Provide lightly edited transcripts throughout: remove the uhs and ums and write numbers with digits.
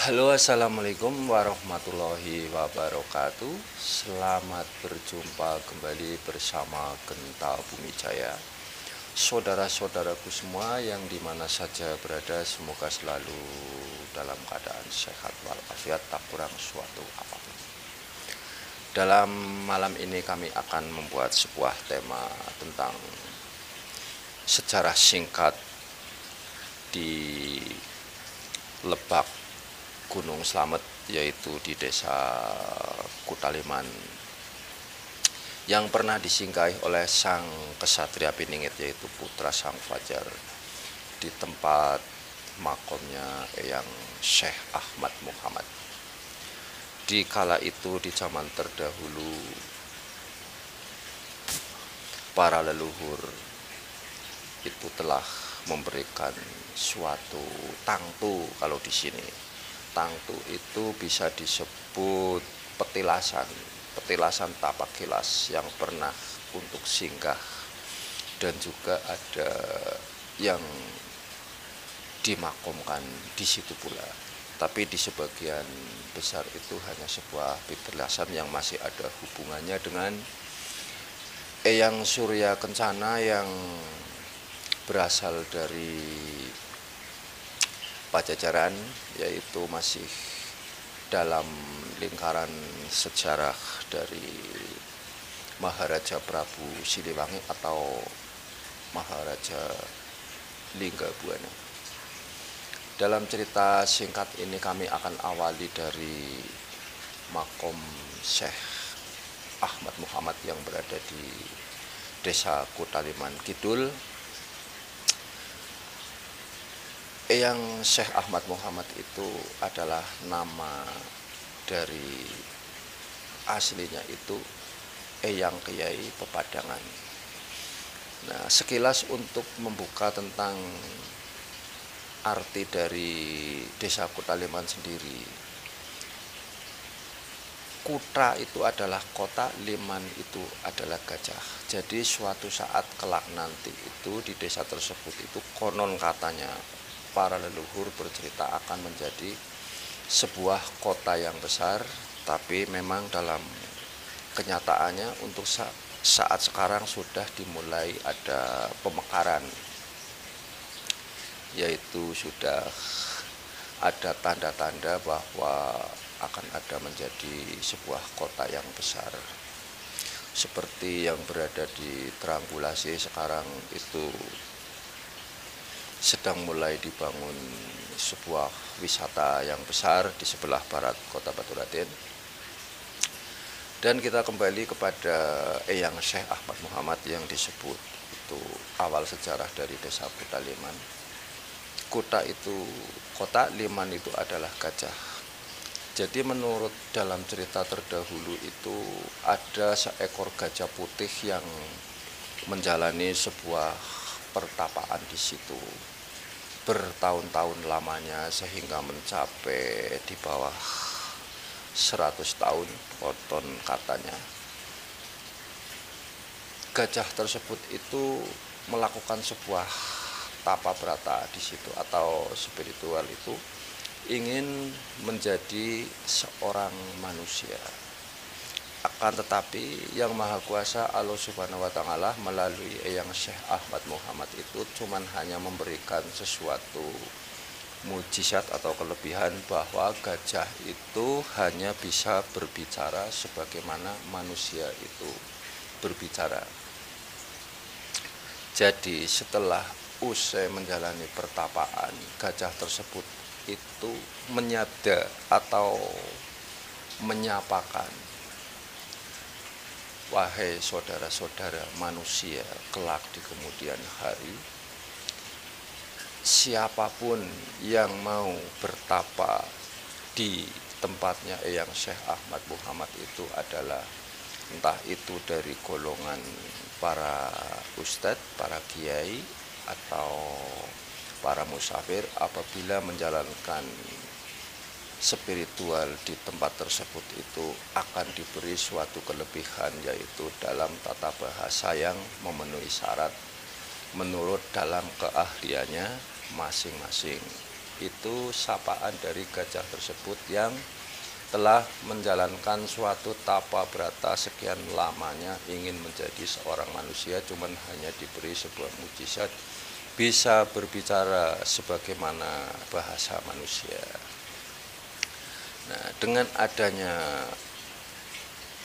Halo, assalamualaikum warahmatullahi wabarakatuh. Selamat berjumpa kembali bersama Genta Bumi Jaya. Saudara-saudaraku semua yang dimana saja berada, semoga selalu dalam keadaan sehat walafiat, tak kurang suatu apapun. Dalam malam ini kami akan membuat sebuah tema tentang sejarah singkat di Lebak Gunung Slamet, yaitu di desa Kutaliman yang pernah disinggahi oleh sang kesatria Piningit, yaitu putra sang Fajar, di tempat makomnya Eyang Syekh Ahmad Muhammad. Di kala itu, di zaman terdahulu, para leluhur itu telah memberikan suatu tangtu. Kalau di sini tangtu itu bisa disebut petilasan tapak kilas yang pernah untuk singgah, dan juga ada yang dimakamkan di situ pula. Tapi di sebagian besar itu hanya sebuah petilasan yang masih ada hubungannya dengan Eyang Surya Kencana yang berasal dari Pajajaran, yaitu masih dalam lingkaran sejarah dari Maharaja Prabu Siliwangi atau Maharaja Linggabuana. Dalam cerita singkat ini kami akan awali dari makom Syekh Ahmad Muhammad yang berada di desa Kutaliman Kidul. Eyang Syekh Ahmad Muhammad itu adalah nama dari aslinya itu Eyang Kiai Pepadangan. Nah, sekilas untuk membuka tentang arti dari desa Kutaliman sendiri. Kuta itu adalah kota, liman itu adalah gajah. Jadi suatu saat kelak nanti itu di desa tersebut itu konon katanya para leluhur bercerita akan menjadi sebuah kota yang besar, tapi memang dalam kenyataannya untuk saat sekarang sudah dimulai ada pemekaran, yaitu sudah ada tanda-tanda bahwa akan ada menjadi sebuah kota yang besar. Seperti yang berada di Tranggulasi sekarang itu sedang mulai dibangun sebuah wisata yang besar di sebelah barat kota Baturadin. Dan kita kembali kepada Eyang Syekh Ahmad Muhammad yang disebut itu awal sejarah dari desa Kutaliman. Kuta itu kota, liman itu adalah gajah. Jadi menurut dalam cerita terdahulu itu ada seekor gajah putih yang menjalani sebuah pertapaan di situ bertahun-tahun lamanya, sehingga mencapai di bawah 100 tahun konon katanya. Gajah tersebut itu melakukan sebuah tapa brata di situ atau spiritual, itu ingin menjadi seorang manusia. Akan tetapi yang Maha Kuasa Allah Subhanahu wa Ta'ala melalui Eyang Syekh Ahmad Muhammad itu cuman hanya memberikan sesuatu mujizat atau kelebihan bahwa gajah itu hanya bisa berbicara sebagaimana manusia itu berbicara. Jadi setelah usai menjalani pertapaan, gajah tersebut itu menyada atau menyapakan, wahai saudara-saudara manusia kelak di kemudian hari, siapapun yang mau bertapa di tempatnya Eyang Syekh Ahmad Muhammad itu adalah entah itu dari golongan para ustadz, para kiai, atau para musafir, apabila menjalankan spiritual di tempat tersebut itu akan diberi suatu kelebihan, yaitu dalam tata bahasa yang memenuhi syarat menurut dalam keahliannya masing-masing. itu sapaan dari gajah tersebut yang telah menjalankan suatu tapa brata sekian lamanya ingin menjadi seorang manusia, cuman hanya diberi sebuah mukjizat bisa berbicara sebagaimana bahasa manusia. Nah, dengan adanya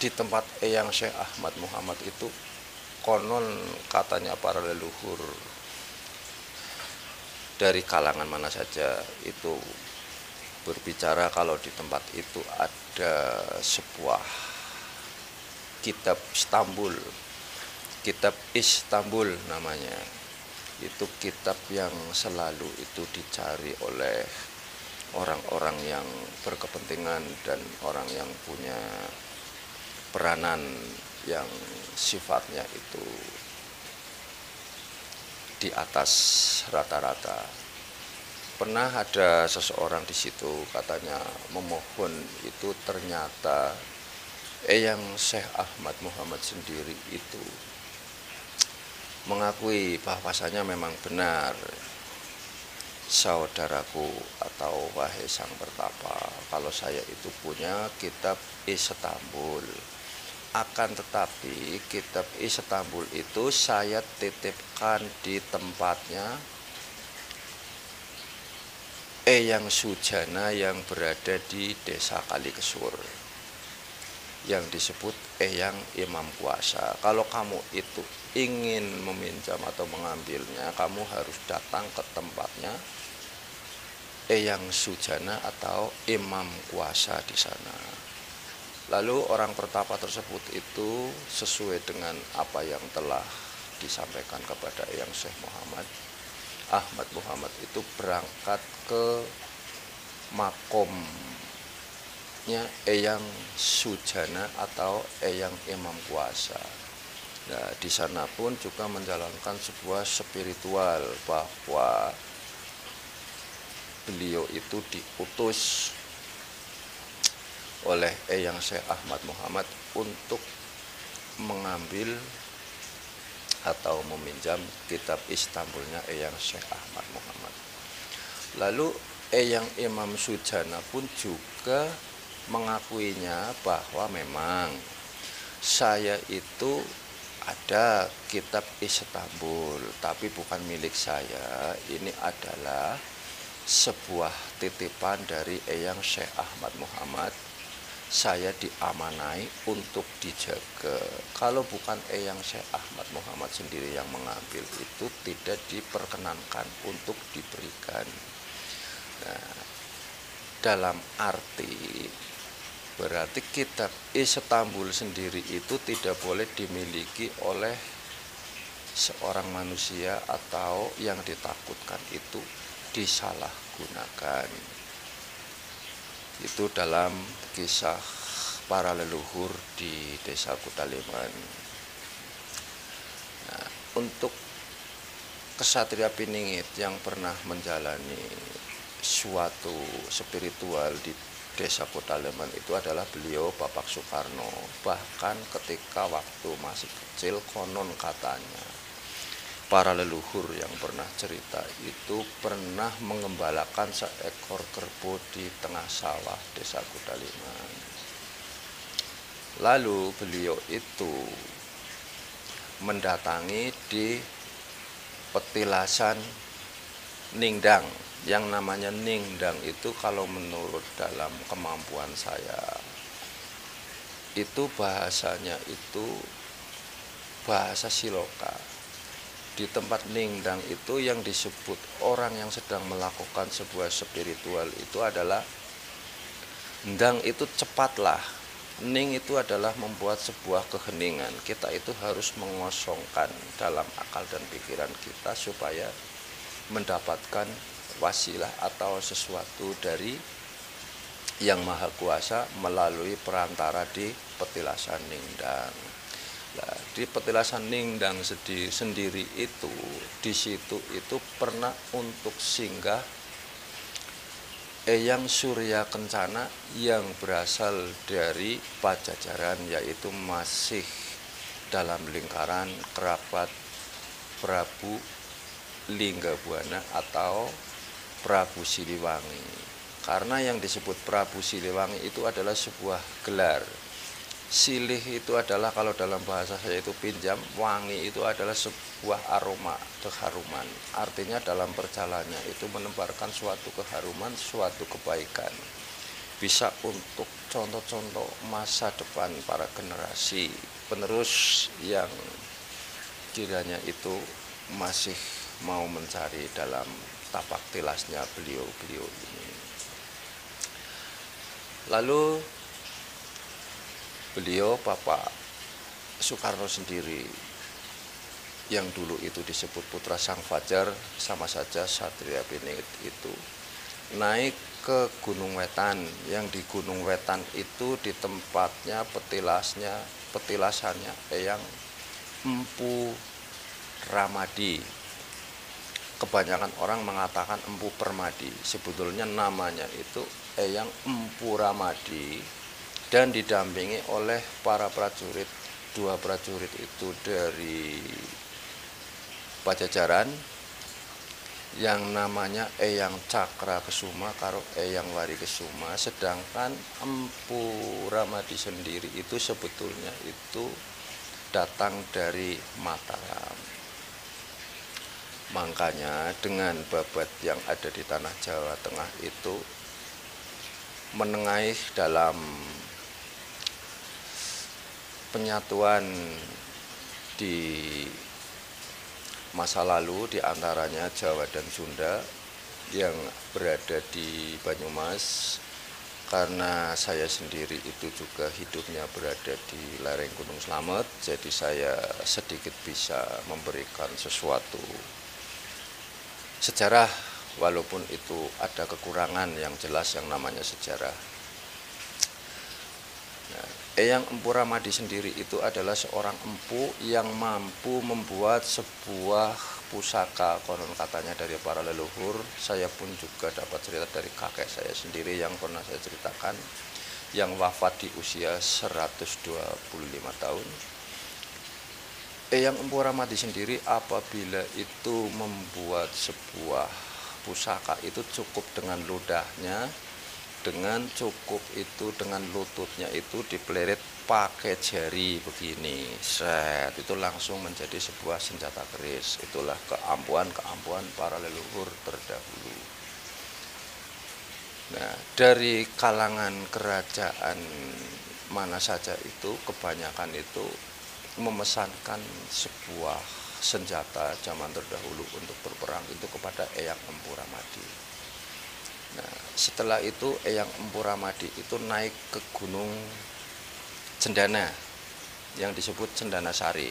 di tempat Eyang Syekh Ahmad Muhammad itu, konon katanya para leluhur dari kalangan mana saja itu berbicara kalau di tempat itu ada sebuah kitab Istanbul namanya. Itu kitab yang selalu itu dicari oleh orang-orang yang berkepentingan dan orang yang punya peranan yang sifatnya itu di atas rata-rata. Pernah ada seseorang di situ katanya memohon itu, ternyata Eyang Syekh Ahmad Muhammad sendiri itu mengakui bahwasanya memang benar, saudaraku atau wahai sang pertapa, kalau saya itu punya kitab Istanbul. Akan tetapi kitab Istanbul itu saya titipkan di tempatnya Eyang Sujana yang berada di Desa Kalikesur, yang disebut Eyang Imam Kuasa. Kalau kamu itu ingin meminjam atau mengambilnya, kamu harus datang ke tempatnya Eyang Sujana atau Imam Kuasa di sana. Lalu orang pertapa tersebut itu sesuai dengan apa yang telah disampaikan kepada Eyang Syekh Ahmad Muhammad itu berangkat ke makomnya Eyang Sujana atau Eyang Imam Kuasa. Nah, di sana pun juga menjalankan sebuah spiritual bahwa beliau itu diutus oleh Eyang Syekh Ahmad Muhammad untuk mengambil atau meminjam kitab Istanbulnya Eyang Syekh Ahmad Muhammad. Lalu Eyang Imam Sujana pun juga mengakuinya bahwa memang saya itu ada kitab Istanbul, tapi bukan milik saya. Ini adalah sebuah titipan dari Eyang Syekh Ahmad Muhammad. Saya diamanai untuk dijaga. Kalau bukan Eyang Syekh Ahmad Muhammad sendiri yang mengambil, itu tidak diperkenankan untuk diberikan. Nah, dalam arti berarti kitab Istanbul sendiri itu tidak boleh dimiliki oleh seorang manusia atau yang ditakutkan itu disalahgunakan. Itu dalam kisah para leluhur di Desa Kutaleman. Nah, untuk kesatria Piningit yang pernah menjalani suatu spiritual di Desa Kutaleman itu adalah beliau Bapak Soekarno. Bahkan ketika waktu masih kecil, konon katanya para leluhur yang pernah cerita itu pernah mengembalakan seekor kerbau di tengah sawah Desa Kutaleman. Lalu beliau itu mendatangi di petilasan Ningdang. Yang namanya Ningdang itu kalau menurut dalam kemampuan saya itu bahasanya itu bahasa Siloka. Di tempat Ningdang itu yang disebut orang yang sedang melakukan sebuah spiritual itu adalah ndang itu cepatlah, ning itu adalah membuat sebuah keheningan. Kita itu harus mengosongkan dalam akal dan pikiran kita supaya mendapatkan wasilah atau sesuatu dari Yang Maha Kuasa melalui perantara di petilasan Ningdang. Nah, di petilasan Ningdang sendiri itu, di situ itu pernah untuk singgah Eyang Surya Kencana yang berasal dari Pajajaran, yaitu masih dalam lingkaran kerabat Prabu Linggabuana atau Prabu Siliwangi. Karena yang disebut Prabu Siliwangi itu adalah sebuah gelar. Silih itu adalah kalau dalam bahasa saya itu pinjam, wangi itu adalah sebuah aroma, keharuman. Artinya dalam perjalanannya itu menebarkan suatu keharuman, suatu kebaikan. Bisa untuk contoh-contoh masa depan para generasi penerus yang kiranya itu masih mau mencari dalam tapak tilasnya beliau-beliau ini. Lalu beliau Bapak Soekarno sendiri yang dulu itu disebut putra Sang Fajar, sama saja Satria Piningit itu naik ke Gunung Wetan, yang di Gunung Wetan itu di tempatnya petilasannya Eyang Empu Ramadi. Kebanyakan orang mengatakan Empu Permadi, sebetulnya namanya itu Eyang Empu Ramadi, dan didampingi oleh para prajurit, 2 prajurit itu dari Pajajaran yang namanya Eyang Cakra Kesuma karo Eyang Wari Kesuma. Sedangkan Empu Ramadi sendiri itu sebetulnya itu datang dari Mataram. Makanya dengan babat yang ada di tanah Jawa Tengah itu menengahi dalam penyatuan di masa lalu, diantaranya Jawa dan Sunda yang berada di Banyumas. Karena saya sendiri itu juga hidupnya berada di lereng Gunung Slamet, jadi saya sedikit bisa memberikan sesuatu sejarah, walaupun itu ada kekurangan yang jelas yang namanya sejarah. Nah, Eyang Empu Ramadi sendiri itu adalah seorang empu yang mampu membuat sebuah pusaka, konon katanya dari para leluhur. Saya pun juga dapat cerita dari kakek saya sendiri yang pernah saya ceritakan, yang wafat di usia 125 tahun. Eyang Empu Ramadi sendiri apabila itu membuat sebuah pusaka itu cukup dengan ludahnya, dengan cukup itu dengan lututnya itu dipelirit pakai jari begini, set, itu langsung menjadi sebuah senjata keris. Itulah keampuhan para leluhur terdahulu. Nah, dari kalangan kerajaan mana saja itu kebanyakan itu memesankan sebuah senjata zaman terdahulu untuk berperang itu kepada Eyang Empu Ramadi. Nah, setelah itu Eyang Empu Ramadi itu naik ke Gunung Cendana yang disebut Cendana Sari.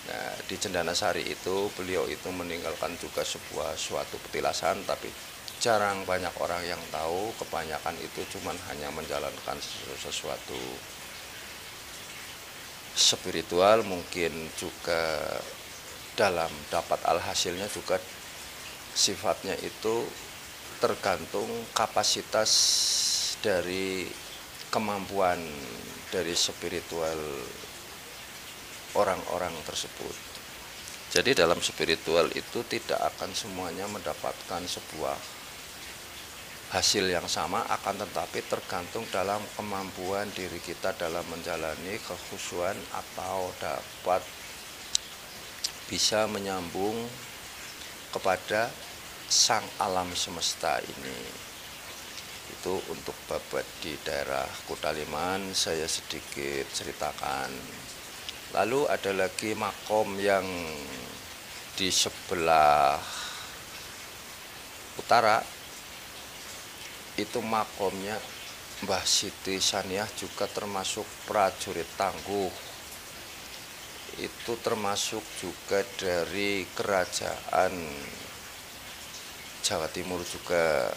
Nah, di Cendana Sari itu beliau itu meninggalkan juga suatu petilasan, tapi jarang banyak orang yang tahu. Kebanyakan itu cuman hanya menjalankan sesuatu spiritual, mungkin juga dalam dapat alhasilnya juga sifatnya itu tergantung kapasitas dari kemampuan dari spiritual orang-orang tersebut. Jadi dalam spiritual itu tidak akan semuanya mendapatkan sebuah hasil yang sama, akan tetapi tergantung dalam kemampuan diri kita dalam menjalani kekhusyuan atau dapat bisa menyambung kepada sang alam semesta ini. Itu untuk babat di daerah Kutaliman saya sedikit ceritakan. Lalu ada lagi makom yang di sebelah utara, itu makomnya Mbah Siti Saniah, juga termasuk prajurit tangguh. Itu termasuk juga dari kerajaan Jawa Timur juga.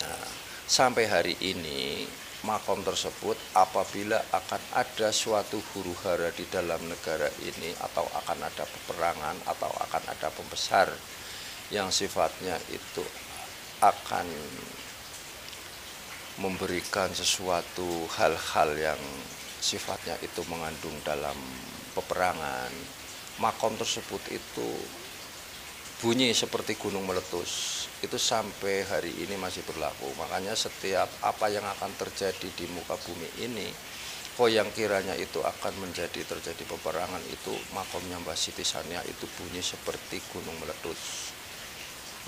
Nah, sampai hari ini makom tersebut apabila akan ada suatu huru hara di dalam negara ini, atau akan ada peperangan atau akan ada pembesar yang sifatnya itu akan memberikan sesuatu hal-hal yang sifatnya itu mengandung dalam peperangan, makom tersebut itu bunyi seperti gunung meletus itu sampai hari ini masih berlaku. Makanya setiap apa yang akan terjadi di muka bumi ini, yang kiranya itu akan terjadi peperangan, itu makomnya Mbah Siti Sania itu bunyi seperti gunung meletus.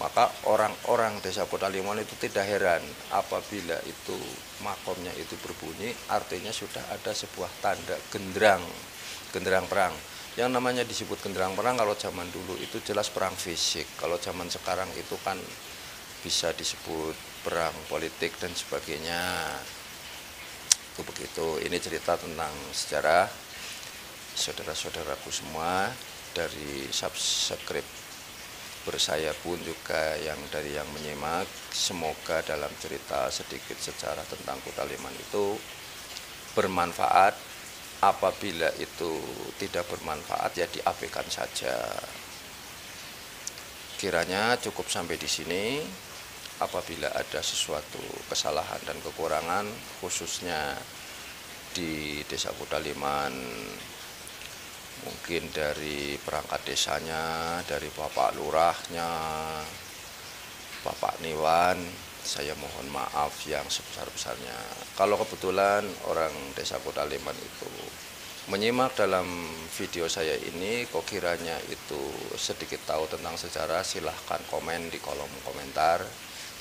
Maka orang-orang desa Kutalimon itu tidak heran apabila itu makomnya itu berbunyi, artinya sudah ada sebuah tanda genderang perang. Yang namanya disebut genderang perang kalau zaman dulu itu jelas perang fisik. Kalau zaman sekarang itu kan bisa disebut perang politik dan sebagainya. Itu begitu. Ini cerita tentang sejarah. Saudara-saudaraku semua dari subscribe bersaya pun juga yang menyimak, semoga dalam cerita sedikit sejarah tentang Kutaliman itu bermanfaat. Apabila itu tidak bermanfaat ya diabaikan saja. Kiranya cukup sampai di sini. Apabila ada sesuatu kesalahan dan kekurangan khususnya di Desa Kutaliman, mungkin dari perangkat desanya, dari Bapak Lurahnya, Bapak Niwan, saya mohon maaf yang sebesar-besarnya. Kalau kebetulan orang Desa Kutaliman itu menyimak dalam video saya ini, kok kiranya itu sedikit tahu tentang sejarah, silahkan komen di kolom komentar.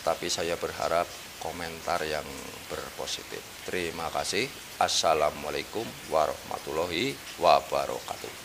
Tapi saya berharap komentar yang berpositif. Terima kasih. Assalamualaikum warahmatullahi wabarakatuh.